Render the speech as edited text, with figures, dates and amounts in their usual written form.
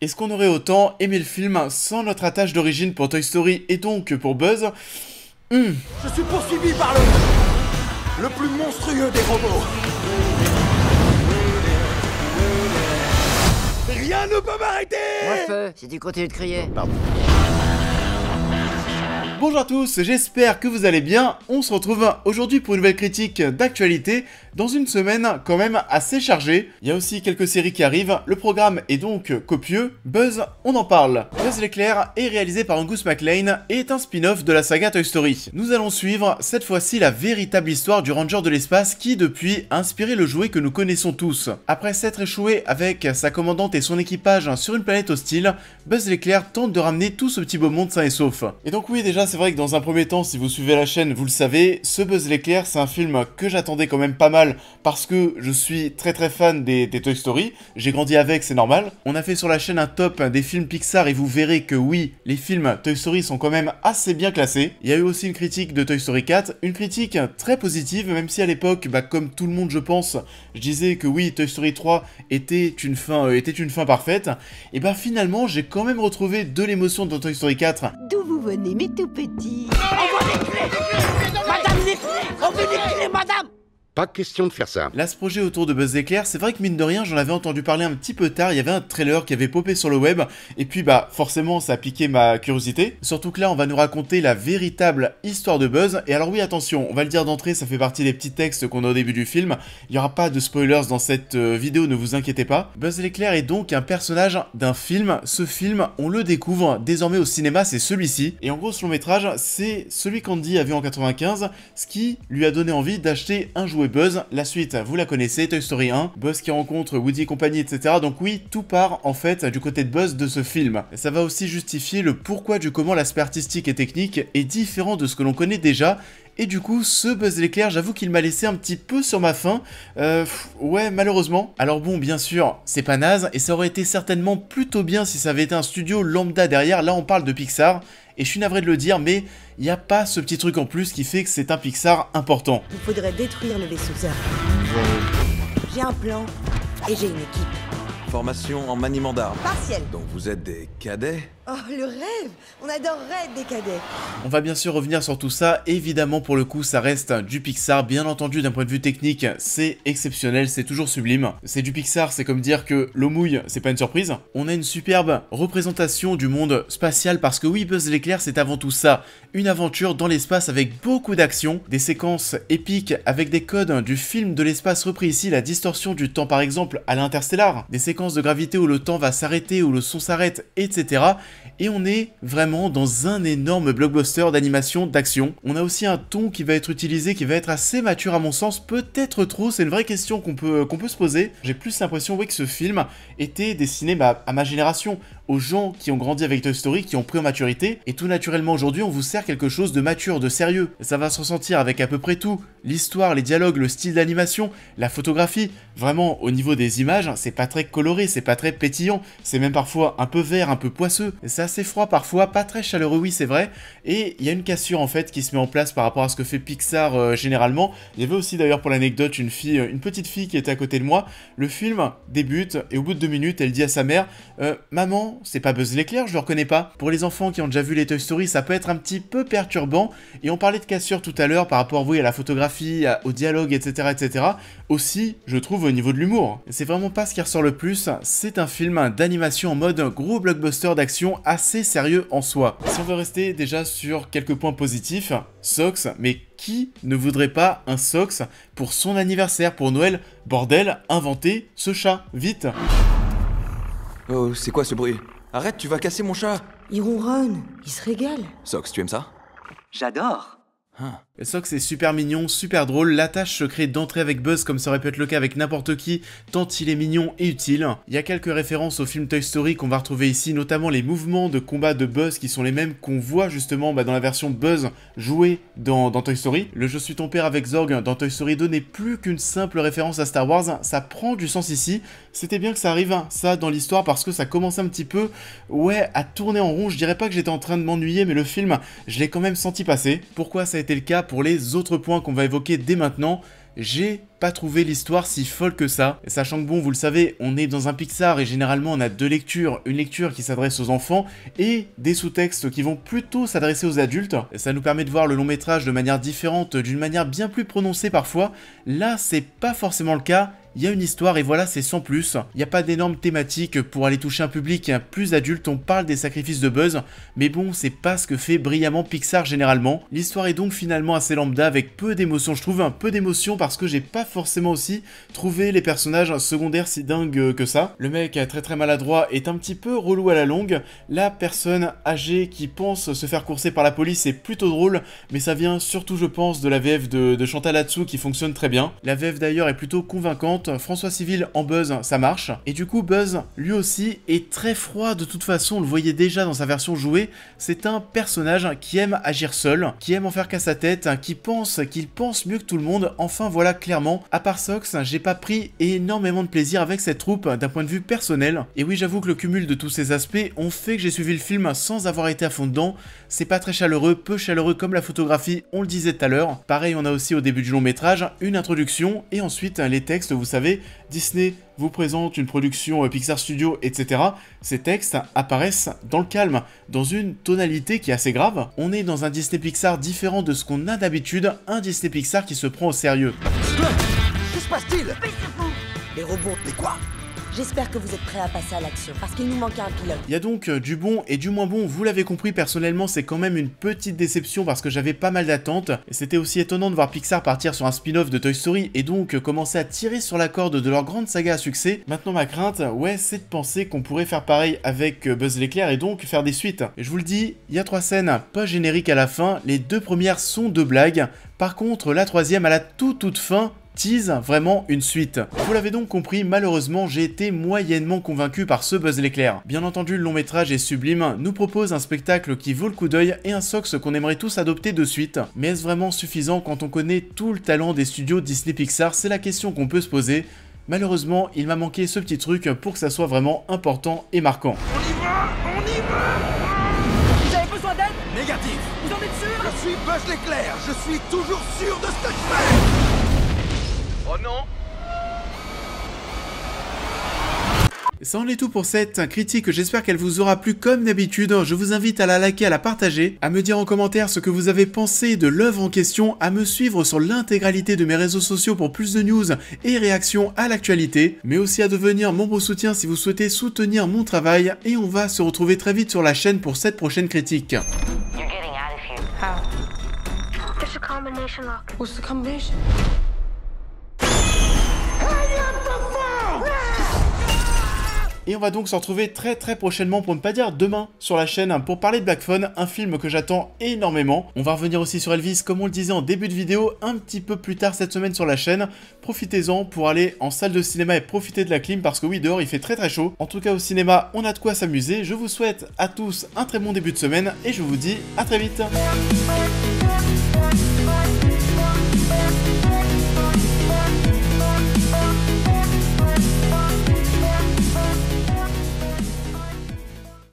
Est-ce qu'on aurait autant aimé le film sans notre attache d'origine pour Toy Story et donc pour Buzz? Je suis poursuivi par le plus monstrueux des robots. Rien ne peut m'arrêter. Moi feu, si tu continues de crier. Pardon. Bonjour à tous, j'espère que vous allez bien. On se retrouve aujourd'hui pour une nouvelle critique d'actualité dans une semaine quand même assez chargée. Il y a aussi quelques séries qui arrivent, le programme est donc copieux. Buzz, on en parle. Buzz l'éclair est réalisé par Angus MacLane et est un spin-off de la saga Toy Story. Nous allons suivre cette fois-ci la véritable histoire du Ranger de l'espace qui depuis a inspiré le jouet que nous connaissons tous. Après s'être échoué avec sa commandante et son équipage sur une planète hostile, Buzz l'éclair tente de ramener tout ce petit beau monde sain et sauf. Et donc oui, déjà c'est vrai que dans un premier temps, si vous suivez la chaîne, vous le savez, ce Buzz l'éclair, c'est un film que j'attendais quand même pas mal parce que je suis très fan des Toy Story. J'ai grandi avec, c'est normal. On a fait sur la chaîne un top des films Pixar et vous verrez que oui, les films Toy Story sont quand même assez bien classés. Il y a eu aussi une critique de Toy Story 4, une critique très positive, même si à l'époque, comme tout le monde je pense, je disais que oui, Toy Story 3 était une fin parfaite. Et finalement, j'ai quand même retrouvé de l'émotion dans Toy Story 4. D'où vous venez, mes tout petits? Envoie les clés. Madame, les clés. On veut les clés, madame. Pas question de faire ça. Là, ce projet autour de Buzz l'éclair, c'est vrai que mine de rien, j'en avais entendu parler un petit peu tard, il y avait un trailer qui avait popé sur le web, et puis forcément, ça a piqué ma curiosité. Surtout que là, on va nous raconter la véritable histoire de Buzz, et alors oui, attention, on va le dire d'entrée, ça fait partie des petits textes qu'on a au début du film, il n'y aura pas de spoilers dans cette vidéo, ne vous inquiétez pas. Buzz l'éclair est donc un personnage d'un film, ce film, on le découvre désormais au cinéma, c'est celui-ci, et en gros, ce long métrage, c'est celui qu'Andy a vu en 95, ce qui lui a donné envie d'acheter un jouet Buzz. La suite, vous la connaissez, Toy Story 1, Buzz qui rencontre Woody et compagnie, etc. Donc oui, tout part en fait du côté de Buzz de ce film. Ça va aussi justifier le pourquoi du comment l'aspect artistique et technique est différent de ce que l'on connaît déjà. Et du coup, ce Buzz l'éclair, j'avoue qu'il m'a laissé un petit peu sur ma faim. Ouais, malheureusement. Alors bon, bien sûr, c'est pas naze, et ça aurait été certainement plutôt bien si ça avait été un studio lambda derrière. Là, on parle de Pixar, et je suis navré de le dire, mais il n'y a pas ce petit truc en plus qui fait que c'est un Pixar important. Il faudrait détruire le vaisseau Zara. J'ai un plan et j'ai une équipe. Formation en maniement d'armes. Partielle. Donc vous êtes des cadets? Oh, le rêve! On adorerait être des cadets. On va bien sûr revenir sur tout ça, évidemment pour le coup ça reste du Pixar, bien entendu d'un point de vue technique c'est exceptionnel, c'est toujours sublime. C'est du Pixar, c'est comme dire que l'eau mouille, c'est pas une surprise. On a une superbe représentation du monde spatial parce que oui, Buzz l'éclair c'est avant tout ça, une aventure dans l'espace avec beaucoup d'action, des séquences épiques avec des codes du film de l'espace repris ici, la distorsion du temps par exemple à l'Interstellar, des séquences de gravité où le temps va s'arrêter, où le son s'arrête, etc. Et on est vraiment dans un énorme blockbuster d'animation, d'action. On a aussi un ton qui va être utilisé, qui va être assez mature à mon sens, peut-être trop, c'est une vraie question qu'on peut se poser. J'ai plus l'impression oui, que ce film était destiné à ma génération, aux gens qui ont grandi avec Toy Story, qui ont pris en maturité, et tout naturellement aujourd'hui on vous sert quelque chose de mature, de sérieux. Ça va se ressentir avec à peu près tout, l'histoire, les dialogues, le style d'animation, la photographie. Vraiment au niveau des images, c'est pas très coloré, c'est pas très pétillant, c'est même parfois un peu vert, un peu poisseux, c'est assez froid parfois, pas très chaleureux, oui c'est vrai, et il y a une cassure en fait qui se met en place par rapport à ce que fait Pixar généralement. Il y avait aussi d'ailleurs pour l'anecdote une petite fille qui était à côté de moi. Le film débute et au bout de 2 minutes elle dit à sa mère maman, c'est pas Buzz l'éclair, je le reconnais pas. Pour les enfants qui ont déjà vu les Toy Story, ça peut être un petit peu perturbant, et on parlait de cassure tout à l'heure par rapport oui, à la photographie, au dialogue, etc. Aussi, je trouve au niveau de l'humour. C'est vraiment pas ce qui ressort le plus, c'est un film d'animation en mode gros blockbuster d'action assez sérieux en soi. Si on veut rester déjà sur quelques points positifs, Sox, mais qui ne voudrait pas un Sox pour son anniversaire, pour Noël? Bordel, inventez ce chat, vite! Oh, c'est quoi ce bruit? Arrête, tu vas casser mon chat! Il ronronne, il se régale. Sox, tu aimes ça? J'adore. Sox est super mignon, super drôle, l'attache se crée d'entrée avec Buzz comme ça aurait pu être le cas avec n'importe qui, tant il est mignon et utile. Il y a quelques références au film Toy Story qu'on va retrouver ici, notamment les mouvements de combat de Buzz qui sont les mêmes qu'on voit justement dans la version Buzz jouée dans Toy Story. Le Je suis ton père avec Zorg dans Toy Story 2 n'est plus qu'une simple référence à Star Wars, ça prend du sens ici. C'était bien que ça arrive, ça, dans l'histoire, parce que ça commence un petit peu, ouais, à tourner en rond. Je dirais pas que j'étais en train de m'ennuyer, mais le film, je l'ai quand même senti passer. Pourquoi ça a été le cas pour les autres points qu'on va évoquer dès maintenant? J'ai pas trouvé l'histoire si folle que ça. Sachant que bon, vous le savez, on est dans un Pixar et généralement on a deux lectures. Une lecture qui s'adresse aux enfants et des sous-textes qui vont plutôt s'adresser aux adultes. Ça nous permet de voir le long métrage de manière différente, d'une manière bien plus prononcée parfois. Là, c'est pas forcément le cas. Il y a une histoire et voilà, c'est sans plus. Il n'y a pas d'énormes thématiques pour aller toucher un public plus adulte, on parle des sacrifices de Buzz, mais bon, c'est pas ce que fait brillamment Pixar généralement. L'histoire est donc finalement assez lambda avec peu d'émotions, je trouve un peu d'émotions parce que j'ai pas forcément aussi trouvé les personnages secondaires si dingues que ça. Le mec très maladroit est un petit peu relou à la longue, la personne âgée qui pense se faire courser par la police est plutôt drôle, mais ça vient surtout je pense de la VF de Chantal là-dessous qui fonctionne très bien. La VF d'ailleurs est plutôt convaincante. François Civil en Buzz, ça marche. Et du coup, Buzz, lui aussi, est très froid de toute façon, on le voyait déjà dans sa version jouée. C'est un personnage qui aime agir seul, qui aime en faire qu'à sa tête, qui pense qu'il pense mieux que tout le monde. Enfin, voilà, clairement, à part Sox, j'ai pas pris énormément de plaisir avec cette troupe d'un point de vue personnel. Et oui, j'avoue que le cumul de tous ces aspects ont fait que j'ai suivi le film sans avoir été à fond dedans. C'est pas très chaleureux, peu chaleureux comme la photographie, on le disait tout à l'heure. Pareil, on a aussi au début du long métrage une introduction et ensuite les textes, vous savez, Disney vous présente une production Pixar Studio, etc. Ces textes apparaissent dans le calme, dans une tonalité qui est assez grave. On est dans un Disney Pixar différent de ce qu'on a d'habitude, un Disney Pixar qui se prend au sérieux. Que se passe-t-il? Les robots. Mais quoi? J'espère que vous êtes prêts à passer à l'action, parce qu'il nous manque un pilote. Il y a donc du bon et du moins bon, vous l'avez compris, personnellement c'est quand même une petite déception parce que j'avais pas mal d'attentes. Et c'était aussi étonnant de voir Pixar partir sur un spin-off de Toy Story et donc commencer à tirer sur la corde de leur grande saga à succès. Maintenant ma crainte, ouais, c'est de penser qu'on pourrait faire pareil avec Buzz l'éclair et donc faire des suites. Et je vous le dis, il y a 3 scènes pas génériques à la fin, les 2 premières sont 2 blagues. Par contre, la 3e à la toute fin, tease vraiment une suite. Vous l'avez donc compris, malheureusement j'ai été moyennement convaincu par ce Buzz l'éclair. Bien entendu le long métrage est sublime, nous propose un spectacle qui vaut le coup d'œil et un Sox qu'on aimerait tous adopter de suite. Mais est-ce vraiment suffisant quand on connaît tout le talent des studios Disney Pixar? C'est la question qu'on peut se poser. Malheureusement il m'a manqué ce petit truc pour que ça soit vraiment important et marquant. On y va! On y va! Vous avez besoin d'aide? Négatif! Vous en êtes sûr? Je suis Buzz l'éclair! Je suis toujours sûr de ce que je fais! Oh non! Ça en est tout pour cette critique, j'espère qu'elle vous aura plu comme d'habitude. Je vous invite à la liker, à la partager, à me dire en commentaire ce que vous avez pensé de l'œuvre en question, à me suivre sur l'intégralité de mes réseaux sociaux pour plus de news et réactions à l'actualité, mais aussi à devenir membre soutien si vous souhaitez soutenir mon travail, et on va se retrouver très vite sur la chaîne pour cette prochaine critique. You're getting out of here. How? There's a combination lock. What's the combination? Et on va donc se retrouver très prochainement, pour ne pas dire demain, sur la chaîne pour parler de Black Phone, un film que j'attends énormément. On va revenir aussi sur Elvis, comme on le disait en début de vidéo, un petit peu plus tard cette semaine sur la chaîne. Profitez-en pour aller en salle de cinéma et profiter de la clim, parce que oui, dehors il fait très chaud. En tout cas au cinéma, on a de quoi s'amuser. Je vous souhaite à tous un très bon début de semaine, et je vous dis à très vite.